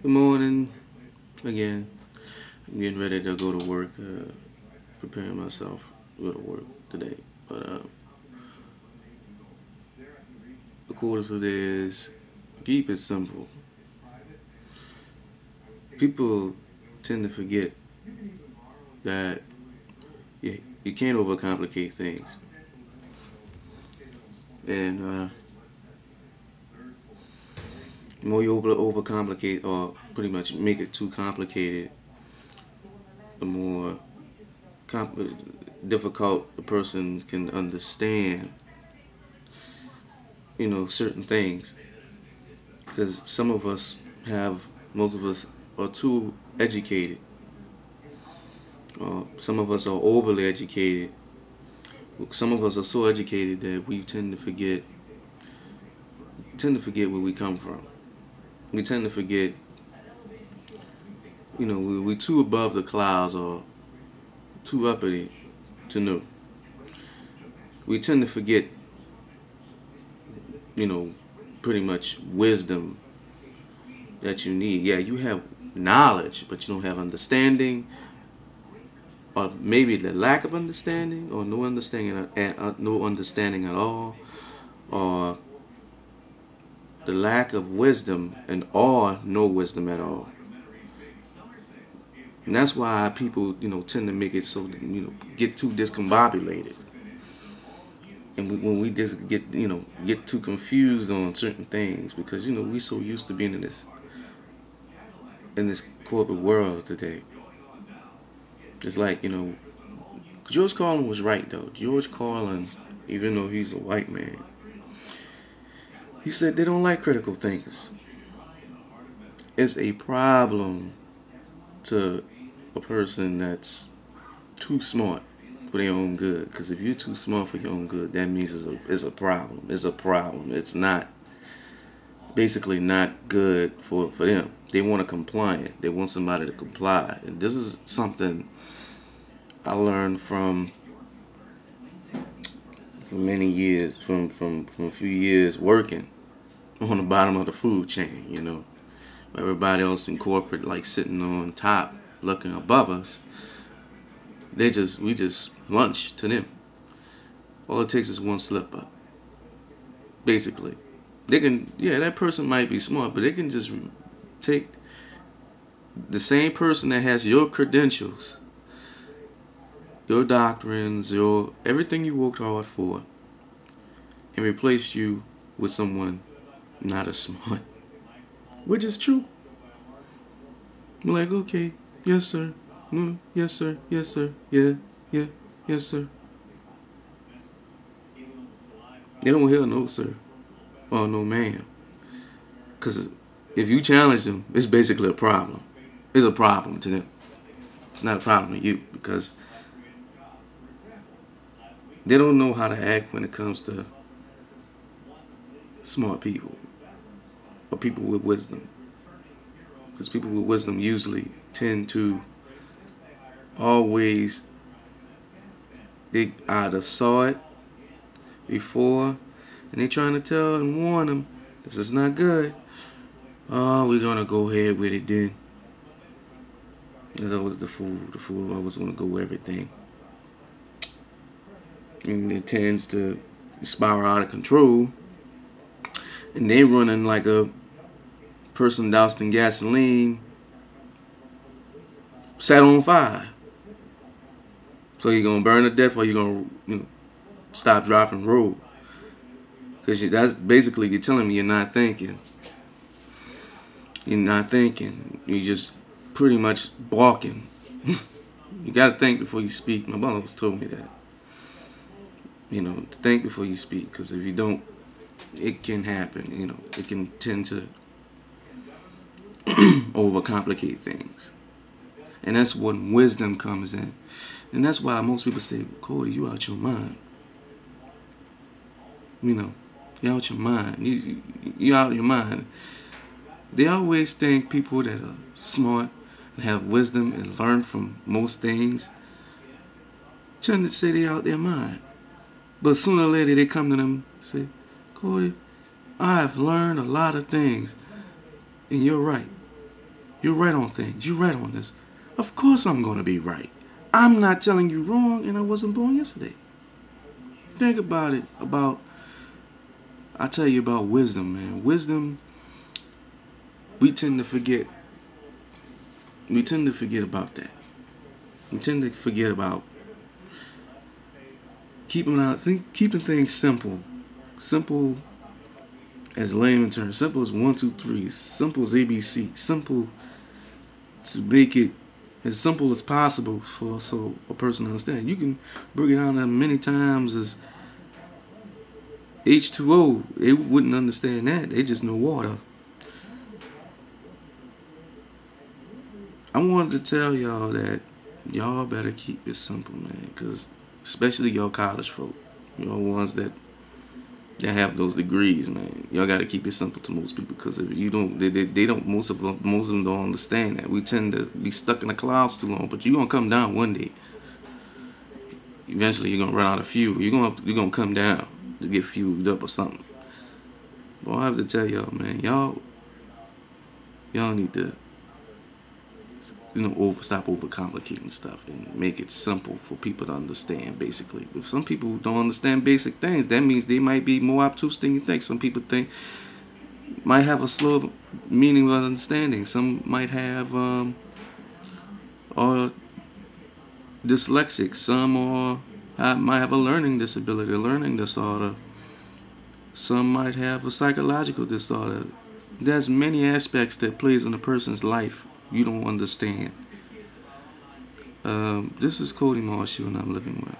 Good morning again. I'm getting ready to go to work, preparing myself to go to work today. But the quote of today is keep it simple. People tend to forget that you can't overcomplicate things. And the more you overcomplicate or pretty much make it too complicated, the more difficult the person can understand, certain things. Because most of us are too educated. Some of us are overly educated. Some of us are so educated that we tend to forget where we come from. We tend to forget, we're too above the clouds or too uppity to know. We tend to forget, pretty much wisdom that you need. Yeah, you have knowledge, but you don't have understanding, or maybe the lack of understanding, or no understanding at all, or the lack of wisdom or no wisdom at all. And that's why people, tend to make it so, get too discombobulated. And when we just get too confused on certain things, because we so used to being in this corporate world today. It's like, George Carlin was right though. George Carlin, even though he's a white man, he said they don't like critical thinkers. It's a problem to a person that's too smart for their own good. Because if you're too smart for your own good, that means it's a problem. It's a problem. It's not, basically not good for them. They want a compliant. They want somebody to comply. And this is something I learned from many years, from a few years working on the bottom of the food chain, Everybody else in corporate like sitting on top looking above us. We just lunch to them. All it takes is one slip up. Basically. That person might be smart, but they can just take the same person that has your credentials, your doctrines, your everything you worked hard for, and replace you with someone not as smart. Which is true. We're like, okay, yes sir, yes sir, yes sir, yeah, yes sir. They don't hear no sir or no ma'am. Because if you challenge them, it's basically a problem. It's a problem to them. It's not a problem to you, because they don't know how to act when it comes to smart people or people with wisdom. Because people with wisdom usually tend to always, they either saw it before and they trying to tell and warn them, this is not good. Oh, we're gonna go ahead with it then. There's always the fool. The fool always gonna go with everything. And it tends to spiral out of control. And they running like a person doused in gasoline set on fire. So you're gonna burn to death, or you're gonna stop, drop, and roll. Because that's basically, you're telling me you're not thinking. You're not thinking. You're just pretty much balking. You gotta think before you speak. My brother told me that. Think before you speak, because if you don't, it can happen. It can tend to overcomplicate things. And that's when wisdom comes in. And that's why most people say, Cody, you out your mind. You're out your mind. You're out of your mind. They always think people that are smart and have wisdom and learn from most things tend to say they're out their mind. But sooner or later they come to them and say, Cody, I've learned a lot of things, and you're right. You're right on things. You're right on this. Of course I'm going to be right. I'm not telling you wrong, and I wasn't born yesterday. Think about it. I tell you about wisdom, man. Wisdom, we tend to forget. We tend to forget about that. We tend to forget about keeping things simple. Simple as layman terms. Simple as 1, 2, 3. Simple as ABC. Simple to make it as simple as possible for so a person to understand. You can break it down as many times as H2O. They wouldn't understand that. They just know water. I wanted to tell y'all that y'all better keep it simple, man. Because especially y'all college folk, y'all ones that have those degrees, man. Y'all got to keep it simple to most people. Because if you don't, they don't. Most of them don't understand that. We tend to be stuck in the clouds too long. But you're gonna come down one day. Eventually, you're gonna run out of fuel. You're gonna come down to get fueled up or something. But I have to tell y'all, man, y'all need to, stop overcomplicating stuff and make it simple for people to understand. Basically, if some people don't understand basic things, that means they might be more obtuse than you think. Some people might have a slow meaning of understanding. Some might have or dyslexic. Some might have a learning disability, a learning disorder. Some might have a psychological disorder. There's many aspects that plays in a person's life you don't understand. This is Cody Marshall, and I'm living well.